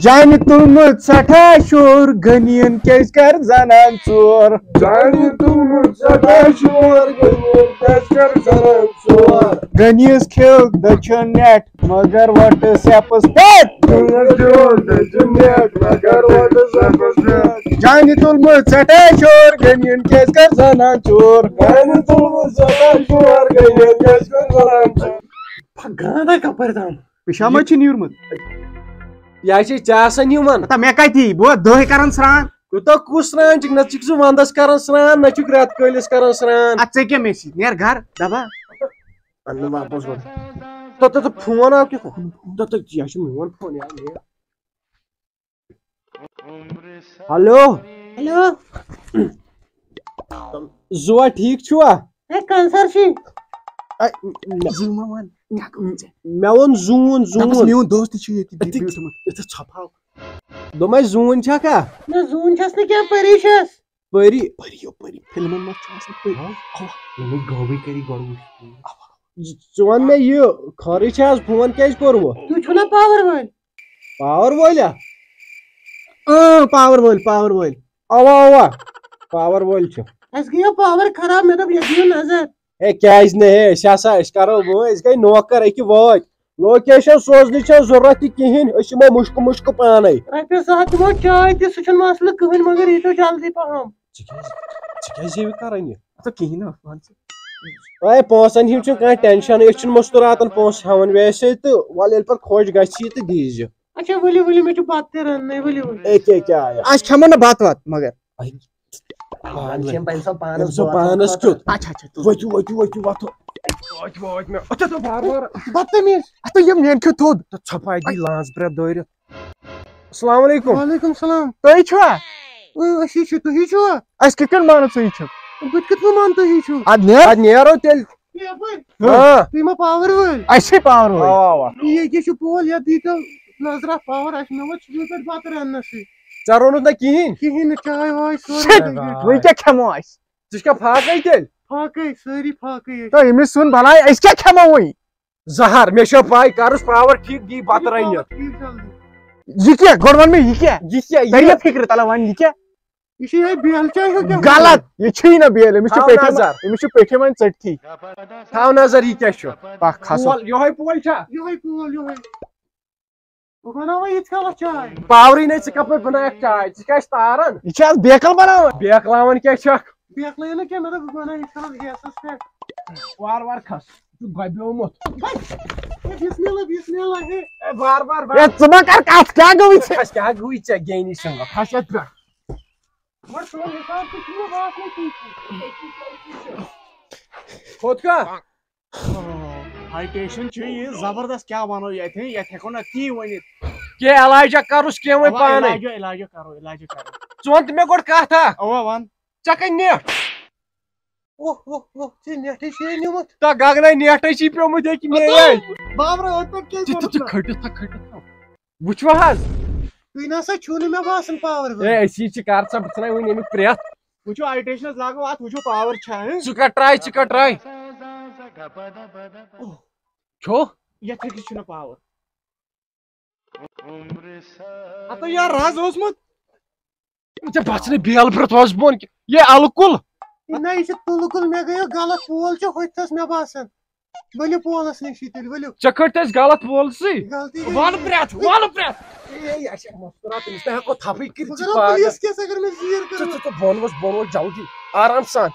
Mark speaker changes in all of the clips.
Speaker 1: جانہِ تُلمُت سٮ۪ٹھاہ شور غنیَن کیٛازِ کر زنان ژور
Speaker 2: جانہِ تُلمُت سٮ۪ٹھاہ شور غنیَن کیٛازِ کر زنان ژور
Speaker 1: غنیَس کھیوٚو دٔچھُن نٮ۪ٹ مگر وٹہٕ سیپس پٮ۪ٹھ جانہِ تُلمُت سٮ۪ٹھاہ شور غنیَن کیٛازِ کر زنان ژور
Speaker 2: جانہِ تُلمُت سٮ۪ٹھاہ شور غنیَن کیٛازِ کر زنان ژور
Speaker 3: گاندا کپٲرۍ تام
Speaker 1: پیشاب چھُ نیوٗرمُت
Speaker 3: یہ ژےٚ آسان یِمن
Speaker 1: مےٚ کتہِ بہٕ دۄہے کران سرٛان
Speaker 3: کوٗتاہ کُس سرٛان چھُکھ نہ چھُکھ ژٕ ونٛدس کران سرٛان نہ چھُکھ رٮ۪تہٕ کٲلِس کران سرٛان
Speaker 1: ادٕ ژےٚ کیٛاہ مےٚ سۭتۍ نیر گھر دبا
Speaker 3: اننہٕ واپس گۄڈٕ فون آو کہِ یہِ چھُ میون فون ہیلو
Speaker 4: ہیلو
Speaker 3: زُوا ٹھیٖک چھُوا
Speaker 4: کانسر چھی
Speaker 3: مےٚ ووٚن زوٗن زوٗن
Speaker 1: میون دوست تہِ چھُ ییٚتہِ
Speaker 3: ییٚتھس ژھۄپاو دوٚپمے زوٗن چھکھا
Speaker 4: نہ زوٗن چھس نہٕ کینٛہہ پٔری چھس
Speaker 3: پٔری
Speaker 1: پٔری فِلمن منٛز چھُ آسان پٔری
Speaker 3: گوٚوٕے کٔری گۄڈٕ ژٕ وَن مےٚ یہِ خٲرٕے چھا حظ فون کیٛازِ کوٚروٕ
Speaker 4: تُہۍ چھُو نا پاور وٲلۍ
Speaker 3: پاور وٲلۍ
Speaker 1: پاور وٲلۍ
Speaker 3: اوا اوا پاور وٲلۍ چھِ
Speaker 4: اَسہِ گٔیو پاور خراب مےٚ دوٚپ یتھ دِیِو نظر
Speaker 3: ہے کیازِ نہٕ ہے أسۍ کرو وۄنۍ أسۍ گٔے نوکر أکہِ وٲتۍ لوکیشن سوزنٕچ چھےٚ ضروٗرت تہِ کِہینۍ أسۍ یِمو مُشکہٕ پانے
Speaker 4: رۄپیہِ 100 دِمو چاے تہِ سُہ چھُنہٕ مسلہٕ کٕہٕنۍ مگر ییٖتو جلدی پہم
Speaker 3: ژٕ کیازِ یہِ کران یہِ
Speaker 1: کِہینۍ نہٕ
Speaker 3: اے پونٛسن ہُنٛد چھُنہٕ کانٛہہ ٹینشن أسۍ چھِنہٕ مُستُراتن پونٛسہٕ ہٮ۪وان ویسے تہٕ وَلہٕ ییٚلہِ پتہٕ خۄش گژھِ تہٕ دیٖزِ
Speaker 4: اچھا ؤلِو ؤلِو مےٚ چھُ بتہٕ تہِ رننٕے ؤلِو ؤلِو
Speaker 3: أکے کیٛاہ آیا
Speaker 1: أسۍ کھٮ۪مو نہٕ بتہٕ وتہٕ مگر
Speaker 3: پانس کیُتھ
Speaker 1: اچھا
Speaker 3: ؤتھِو وۄتھو
Speaker 4: بدتمیٖز
Speaker 1: یِم نیٚن کھیوٚو تھوٚد
Speaker 3: ژھۄپاے دی لانٛژ برٛٮ۪تھ دٲرِتھ السلام علیکم
Speaker 4: وعلیکُم سلام
Speaker 1: تُہۍ چھُوا
Speaker 4: أسی چھِ تُہی چھِوا
Speaker 1: أسۍ کِتھ کٔنۍ مانو ژٕ چھُکھ
Speaker 4: بہٕ تہِ کِتھ پٲٹھۍ مانہٕ تُہی چھِو
Speaker 3: ادٕ نیرو تیٚلہِ
Speaker 4: تُہۍ ما پاور وٲلۍ
Speaker 1: اَسہِ چھِ پاور وٲلۍ
Speaker 3: اوا اوا
Speaker 4: ییٚکیٛاہ چھُ پول یتھ دیٖتو نظرا پاور اَسہِ مےٚ ووت سُلہِ پٮ۪ٹھ بتہٕ رننسٕے
Speaker 3: ژےٚ روٚنُتھ نہ کِہینۍ
Speaker 4: کِہینۍ نہٕ چاے واے سورُے
Speaker 1: وۄنۍ کیٛاہ کھٮ۪مو أسۍ
Speaker 3: ژٕ چھکھا فاقے تیٚلہِ
Speaker 4: فاقے سٲری فاقے
Speaker 1: تہٕ أمِس ژھُن بلاے أسۍ کیٛاہ کھٮ۪مو وۄنۍ
Speaker 3: زہر مےٚ چھو پاے کرُس پاور ٹھیٖک دی بتہٕ رٔنِتھ
Speaker 1: یہِ کیٛاہ گۄڈٕ وَن مےٚ یہِ کیٛاہ
Speaker 3: یہِ کیٛاہ
Speaker 1: تَرِ فِکرِ تلہٕ وۄنۍ یہِ کیٛاہ
Speaker 4: یہِ چھِ یِہے بیل چاے ہیوٗ کیٛاہ
Speaker 1: غلط یہِ چھُی نہٕ بیل أمِس
Speaker 3: تھاو نظر.
Speaker 1: چھُ پیٚٹھِم وۄنۍ ژٔٹتھٕے
Speaker 3: تھاو نظر یہِ کیٛاہ چھُ
Speaker 1: پکھ کھسو
Speaker 3: یِہوے پول چھا
Speaker 4: یِہوے پول یِہوے بہٕ بناوے ییٖتِس کالس چاے
Speaker 3: پاورٕے نَے ژٕ کپٲرۍ بنایکھ چاے ژٕ کیٛاہ چھِ تاران
Speaker 1: یہِ چھِ آز بیکل بناوان
Speaker 3: بیکلاوان کیٛاہ چھکھ
Speaker 4: بیکلٲیو نہٕ کینٛہہ مےٚ دوٚپ بہٕ بناو ییٖتِس کالس گیسس پٮ۪ٹھ
Speaker 3: وارٕ کھس ژٕ گۄبیومُت
Speaker 4: بِسمِللہ ہے
Speaker 3: بار
Speaker 1: ہے ژٕ ما کر کتھ کیٛاہ گوٚوُے ژےٚ
Speaker 3: کھس کیٛاہ گوٚوُے ژےٚ گینی سنٛگ کھس یتھ پٮ۪ٹھ
Speaker 4: گۄڈٕ سون حساب تہِ چھُ مےٚ باسان تی
Speaker 3: کھوٚت کانٛہہ
Speaker 1: ہاے چھُ یہِ زبردست کیٛاہ وَنو یتھ ہٮ۪کو نہٕ تی ؤنِتھ
Speaker 3: کینٛہہ علاجا کرُس کینٛہہ وۄنۍ پانے
Speaker 1: علاجا کرو
Speaker 3: ژٕ وَن تہٕ مےٚ گۄڈٕ کتھ اکھ
Speaker 1: اوا وَن
Speaker 3: ژےٚ کَتہِ نیٹھ
Speaker 4: ژےٚ نیٹھٕے چھُے نِمُت
Speaker 3: تا گگنے نیٹھے چھی پیومُت ییٚکہِ مے
Speaker 4: بابرٕ أتھۍ پٮ۪ٹھ کیٛازِ
Speaker 3: کھٔٹِتھ تھاو وٕچھوا حظ
Speaker 4: تُہۍ نسا چھُو نہٕ مےٚ باسان پاور
Speaker 3: اے أسی چھِ کر سا بہٕ ژھٕناے وٕنۍ امیُک پرٛٮ۪تھ
Speaker 1: وٕچھو آیٹیشنس لاگو اتھ وٕچھو پاور چھا
Speaker 3: ژٕ کر ٹراے چھو
Speaker 1: یتھ أکِس چھُنہٕ پاور ہتو یار رز اوسمُت
Speaker 3: ژےٚ باسان بیل برٛٮ۪تھ اوس بۄن یے الکُل
Speaker 4: نہ یہِ چھُ تُلکُل مےٚ گٔیو غلط پول چھُ ہوٚتھس مےٚ باسان ؤلِو پولس نِشی تیٚلہِ ؤلِو
Speaker 3: ژےٚ کھٔٹۍ اَسہِ غلط پولسٕے
Speaker 4: غلطی
Speaker 3: وَن پرٛٮ۪تھ تٔمِس نہ ہٮ۪کو تھپٕے کٔرِتھ
Speaker 4: پُلیٖس کیس اگر مےٚ زیٖر کٔر
Speaker 3: بۄن ؤژھ جلدی آرام سان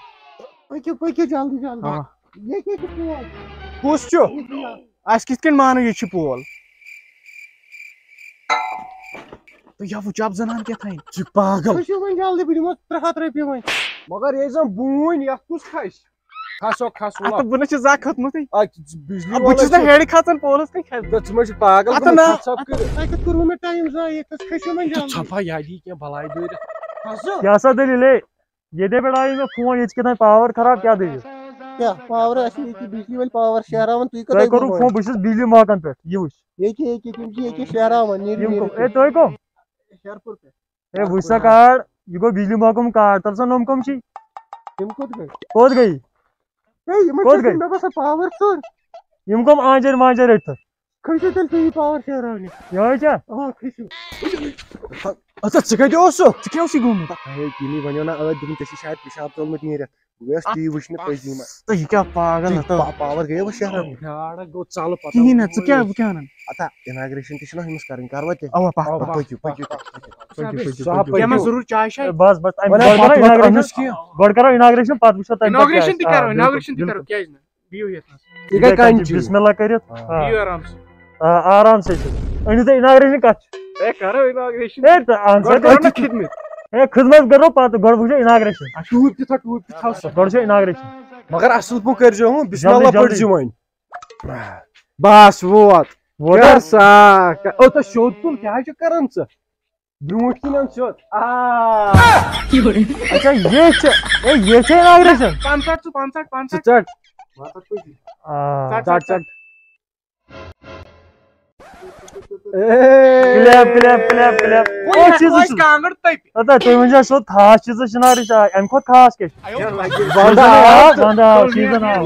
Speaker 4: پٔکِو پٔکِو جلدی جلدی یہِ کیٛاہ چھُ پول
Speaker 1: کُس چھُ اَسہِ کِتھ کٔنۍ مانو یہِ چھُ پول یا وٕچھاب زنان کیٛاہ تھانۍ
Speaker 3: ژٕ پاگل
Speaker 4: کھٔسِو وۄنۍ جلدی بہٕ دِمو 300 رۄپیہِ وۄنۍ
Speaker 3: مگر یے زن بوٗنۍ یتھ کُس کھسہِ کھسو
Speaker 1: بہٕ نہ چھُس زانٛہہ کھوٚتمُتٕے
Speaker 3: بجلی
Speaker 1: بہٕ چھُس نہٕ ہیرِ کھژان پولس کٔنۍ کھسہِ
Speaker 3: ژٕ ما چھُکھ پاگل
Speaker 4: تۄہہِ کِتھ کوٚروٕ مےٚ ٹایم ضایع کھٔسِو وۄنۍ جلدی
Speaker 3: ژھۄپا یادی کینٛہہ بلاے دٲرِتھ
Speaker 5: کیٛاہ سا دٔلیٖل ہے ییٚتے پٮ۪ٹھ آیے مےٚ فون ییٚتہِ چھِ کیٛاہ تام پاور خراب کیٛاہ دٔلیٖل
Speaker 4: کیٛاہ پاور اَسہِ چھِ ییٚتہِ بِجلی وٲلۍ پاور شیراوان تُہۍ
Speaker 5: تۄہہِ کوٚروٕ فون بہٕ چھُس بجلی محکمہٕ پٮ۪ٹھ یہِ وٕچھ
Speaker 4: ییٚکیٛاہ تِم چھِ ییٚکیٛاہ شیراوان
Speaker 5: ہے تُہۍ کٕم ہے وٕچھ سا کارڈ یہِ گوٚو بجلی محکمہٕ کارڈ تَل سا نۄم کٕم چھی
Speaker 4: تِم کوٚت گٔے
Speaker 5: کوٚت گٔیہِ
Speaker 4: مےٚ باسان پاور ژوٚر
Speaker 5: یِم کٕم آنٛجر وانٛجر رٔٹِتھ
Speaker 4: Kışı tel tüyü power şehravni.
Speaker 5: Yoyca.
Speaker 4: Aha kışı.
Speaker 3: Ata ژٕ کتہِ اوسُکھ
Speaker 1: ژٕ کیٛاہ اوسُے گوٚمُت
Speaker 3: ہے کِنی ونیو نا ٲدۍ دوٚپُن ژےٚ چھِ شاید پِشاب ژوٚلمُت نیٖرِتھ بہٕ گٔیس تی وٕچھنہِ پٔزی منٛز
Speaker 1: تہٕ یہِ کیٛاہ پاگل
Speaker 3: پاور گٔیوا شہرن بیٛاڑ گوٚو ژلہٕ پتہٕ
Speaker 1: کِہیٖنۍ نہٕ ژٕ کیٛاہ بہٕ کیٛاہ وَنان
Speaker 3: اتا اناگریشن تہِ چھُنہ ہُمِس کَرٕنۍ کَروا تہِ
Speaker 1: اوا پکھ
Speaker 3: پٔکِو پٔکِو
Speaker 1: کیٛاہ ما ضروٗر چاے شاے
Speaker 5: بس بس گۄڈٕ کرو اناگریشن پتہٕ وٕچھو تَمہِ پتہٕ
Speaker 4: اناگریشن تہِ کرو اناگریشن تہِ کرو کیٛازِ نہٕ بِہِو ییٚتنس
Speaker 3: یہِ گٔے کنچی
Speaker 5: بسم اللہ کٔرِتھ
Speaker 4: بِہِو آرام سان
Speaker 5: آرام سے أنِو تُہۍ اناگریشن کتھ چھِ
Speaker 3: ہے کرو اناگریشن
Speaker 5: ہے خدمت کرو پتہٕ گۄڈٕ وٕچھو اناگریشن
Speaker 3: ٹوٗپۍ تہِ تھاو ٹوٗپۍ تہِ تھاو
Speaker 5: گۄڈٕ چھو اناگریشن
Speaker 3: مگر اصل پٲٹھۍ کٔرزیٚو ہُہ بسم
Speaker 5: جلدی،
Speaker 3: اللہ
Speaker 5: جلدی.
Speaker 3: پٔرزِ وۄنۍ بس ووت کیٛاہ سا او تہٕ سیوٚد تُل کیٛاہ چھُکھ کران ژٕ برٛونٛٹھ کِنۍ اَن سیوٚد
Speaker 5: اچھا یہ چھِ اناگریشن
Speaker 4: 65
Speaker 3: ژٕ ژٹ ژٹ ژٹ
Speaker 4: کانگڑ تپہِ
Speaker 5: تُہۍ ؤنۍزیو سیوٚد خاص چیٖزا چھِ اناگریشن امہِ کھۄتہٕ خاص کیٛاہ چھُ
Speaker 3: ونٛدٕ آو
Speaker 5: ونٛدٕ آو سیٖزن آو